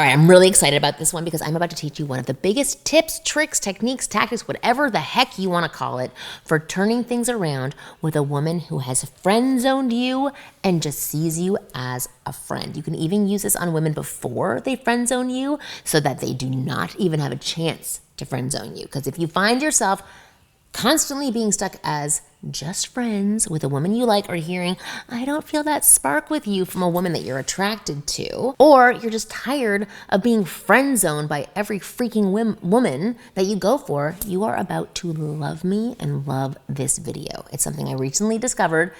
All right, I'm really excited about this one because I'm about to teach you one of the biggest tips, tricks, techniques, tactics, whatever the heck you want to call it, for turning things around with a woman who has friend-zoned you and just sees you as a friend. You can even use this on women before they friend-zone you so that they do not even have a chance to friend-zone you. Because if you find yourself constantly being stuck as just friends with a woman you like, or hearing, I don't feel that spark with you from a woman that you're attracted to, or you're just tired of being friend zoned by every freaking woman that you go for, you are about to love me and love this video. It's something I recently discovered.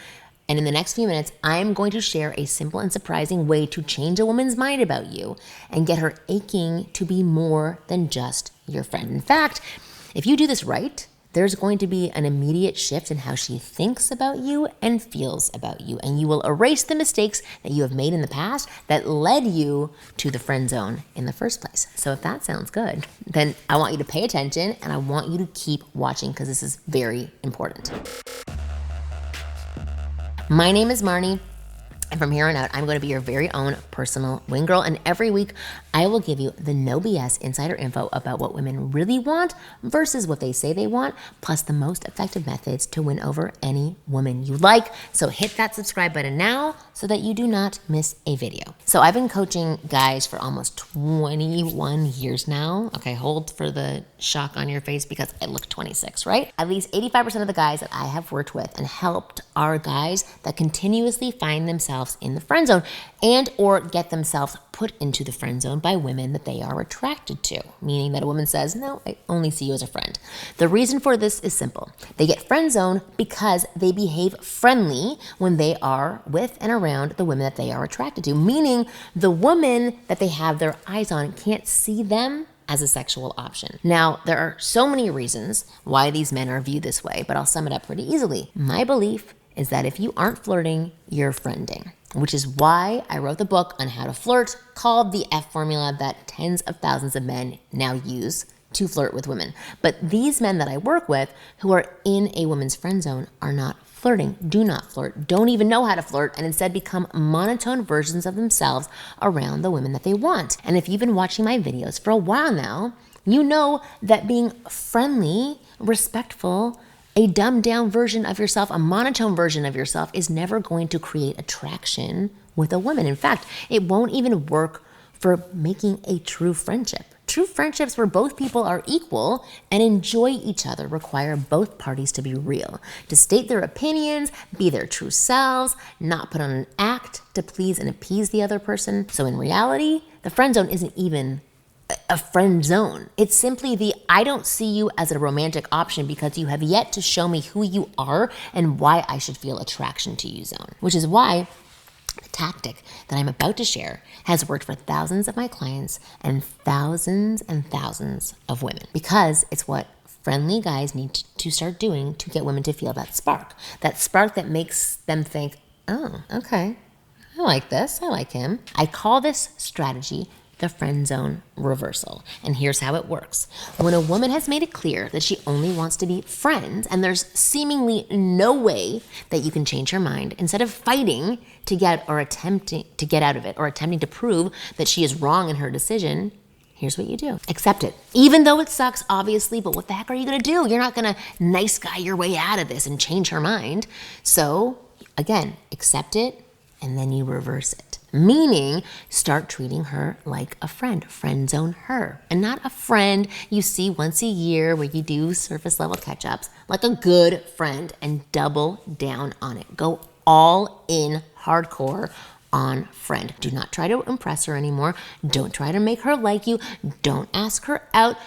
And in the next few minutes, I'm going to share a simple and surprising way to change a woman's mind about you and get her aching to be more than just your friend. In fact, if you do this right, there's going to be an immediate shift in how she thinks about you and feels about you. And you will erase the mistakes that you have made in the past that led you to the friend zone in the first place. So if that sounds good, then I want you to pay attention and I want you to keep watching because this is very important. My name is Marni. And from here on out, I'm going to be your very own personal wing girl. And every week, I will give you the no BS insider info about what women really want versus what they say they want, plus the most effective methods to win over any woman you like. So hit that subscribe button now so that you do not miss a video. So I've been coaching guys for almost 21 years now. Okay, hold for the shock on your face because I look 26, right? At least 85% of the guys that I have worked with and helped are guys that continuously find themselves in the friend zone and or get themselves put into the friend zone by women that they are attracted to, meaning that a woman says, no, I only see you as a friend. The reason for this is simple. They get friend zoned because they behave friendly when they are with and around the women that they are attracted to, meaning the woman that they have their eyes on can't see them as a sexual option. Now, there are so many reasons why these men are viewed this way, but I'll sum it up pretty easily. My belief is that if you aren't flirting, you're friending, which is why I wrote the book on how to flirt called the F formula that tens of thousands of men now use to flirt with women. But these men that I work with who are in a woman's friend zone are not flirting, do not flirt, don't even know how to flirt, and instead become monotone versions of themselves around the women that they want. And if you've been watching my videos for a while now, you know that being friendly, respectful, a dumbed down version of yourself, a monotone version of yourself is never going to create attraction with a woman. In fact, it won't even work for making a true friendship. True friendships where both people are equal and enjoy each other require both parties to be real, to state their opinions, be their true selves, not put on an act to please and appease the other person. So in reality, the friend zone isn't even a friend zone. It's simply the I don't see you as a romantic option because you have yet to show me who you are and why I should feel attraction to you zone, which is why the tactic that I'm about to share has worked for thousands of my clients and thousands of women, because it's what friendly guys need to start doing to get women to feel that spark that makes them think, oh, okay, I like this, I like him. I call this strategy the friend zone reversal. And here's how it works. When a woman has made it clear that she only wants to be friends and there's seemingly no way that you can change her mind, instead of fighting to get or attempting to get out of it or attempting to prove that she is wrong in her decision, here's what you do. Accept it. Even though it sucks, obviously, but what the heck are you gonna do? You're not gonna nice guy your way out of this and change her mind. So again, accept it and then you reverse it. Meaning, start treating her like a friend. Friend zone her. And not a friend you see once a year where you do surface level catch-ups. Like a good friend, and double down on it. Go all in hardcore on friend. Do not try to impress her anymore. Don't try to make her like you. Don't ask her out.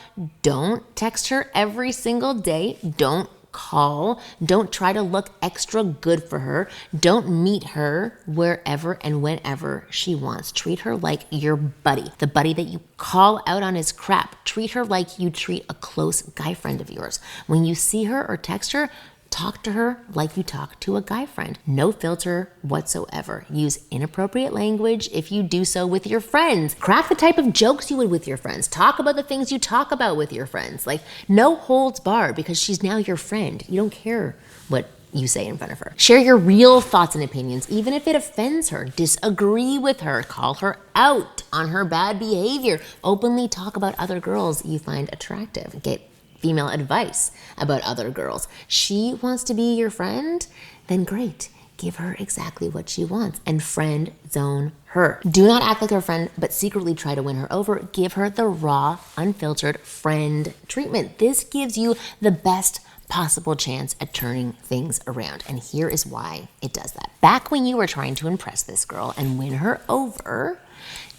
Don't text her every single day. Don't call. Don't try to look extra good for her. Don't meet her wherever and whenever she wants. Treat her like your buddy, the buddy that you call out on his crap. Treat her like you treat a close guy friend of yours. When you see her or text her, talk to her like you talk to a guy friend. No filter whatsoever. Use inappropriate language if you do so with your friends. Craft the type of jokes you would with your friends. Talk about the things you talk about with your friends. Like, no holds barred, because she's now your friend. You don't care what you say in front of her. Share your real thoughts and opinions, even if it offends her. Disagree with her. Call her out on her bad behavior. Openly talk about other girls you find attractive. Get female advice about other girls. She wants to be your friend? Then great. Give her exactly what she wants and friend zone her. Do not act like her friend, but secretly try to win her over. Give her the raw, unfiltered friend treatment. This gives you the best possible chance at turning things around. And here is why it does that. Back when you were trying to impress this girl and win her over,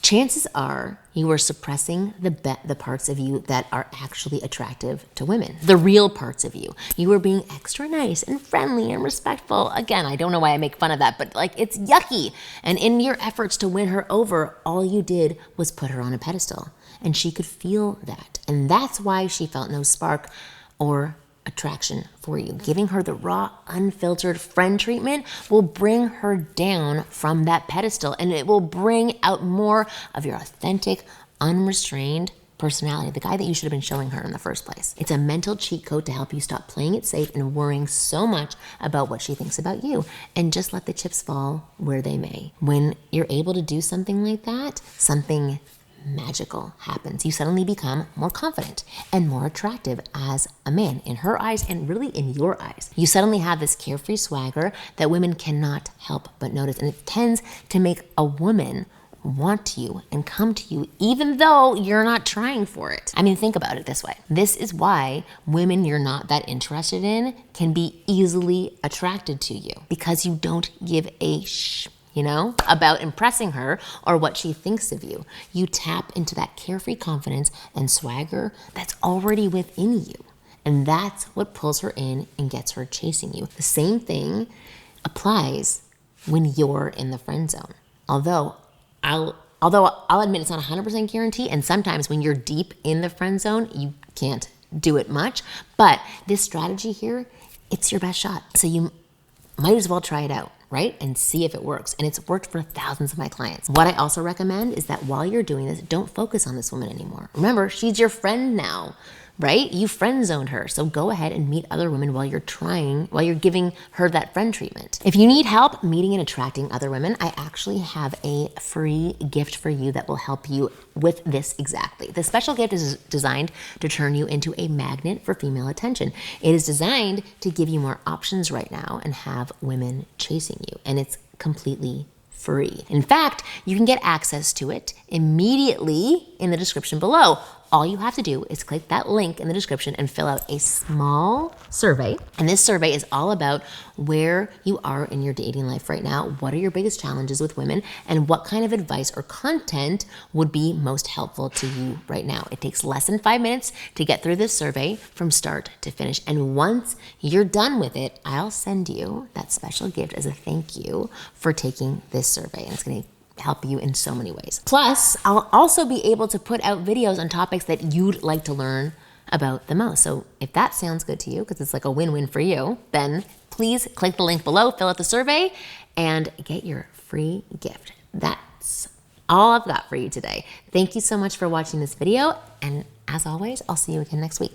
chances are you were suppressing the parts of you that are actually attractive to women, the real parts of you. You were being extra nice and friendly and respectful. Again, I don't know why I make fun of that, but like it's yucky. And in your efforts to win her over, all you did was put her on a pedestal, and she could feel that. And that's why she felt no spark or attraction for you. Giving her the raw, unfiltered friend treatment will bring her down from that pedestal, and it will bring out more of your authentic, unrestrained personality, the guy that you should have been showing her in the first place. It's a mental cheat code to help you stop playing it safe and worrying so much about what she thinks about you, and just let the chips fall where they may. When you're able to do something like that, something magical happens. You suddenly become more confident and more attractive as a man in her eyes and really in your eyes. You suddenly have this carefree swagger that women cannot help but notice, and it tends to make a woman want you and come to you even though you're not trying for it. I mean, think about it this way. This is why women you're not that interested in can be easily attracted to you, because you don't give a about impressing her or what she thinks of you. You tap into that carefree confidence and swagger that's already within you. And that's what pulls her in and gets her chasing you. The same thing applies when you're in the friend zone. Although I'll admit it's not 100% guarantee, and sometimes when you're deep in the friend zone, you can't do it much. But this strategy here, it's your best shot. So you might as well try it out, right? And see if it works. And it's worked for thousands of my clients. What I also recommend is that while you're doing this, don't focus on this woman anymore. Remember, she's your friend now, right? You friend zoned her. So go ahead and meet other women while you're giving her that friend treatment. If you need help meeting and attracting other women, I actually have a free gift for you that will help you with this exactly. The special gift is designed to turn you into a magnet for female attention. It is designed to give you more options right now and have women chasing you. And it's completely free. In fact, you can get access to it immediately in the description below. All you have to do is click that link in the description and fill out a small survey. And this survey is all about where you are in your dating life right now. What are your biggest challenges with women, and what kind of advice or content would be most helpful to you right now? It takes less than 5 minutes to get through this survey from start to finish. And once you're done with it, I'll send you that special gift as a thank you for taking this survey. And it's going to help you in so many ways. Plus, I'll also be able to put out videos on topics that you'd like to learn about the most. So if that sounds good to you, because it's like a win-win for you, then please click the link below, fill out the survey, and get your free gift. That's all I've got for you today. Thank you so much for watching this video, and as always, I'll see you again next week.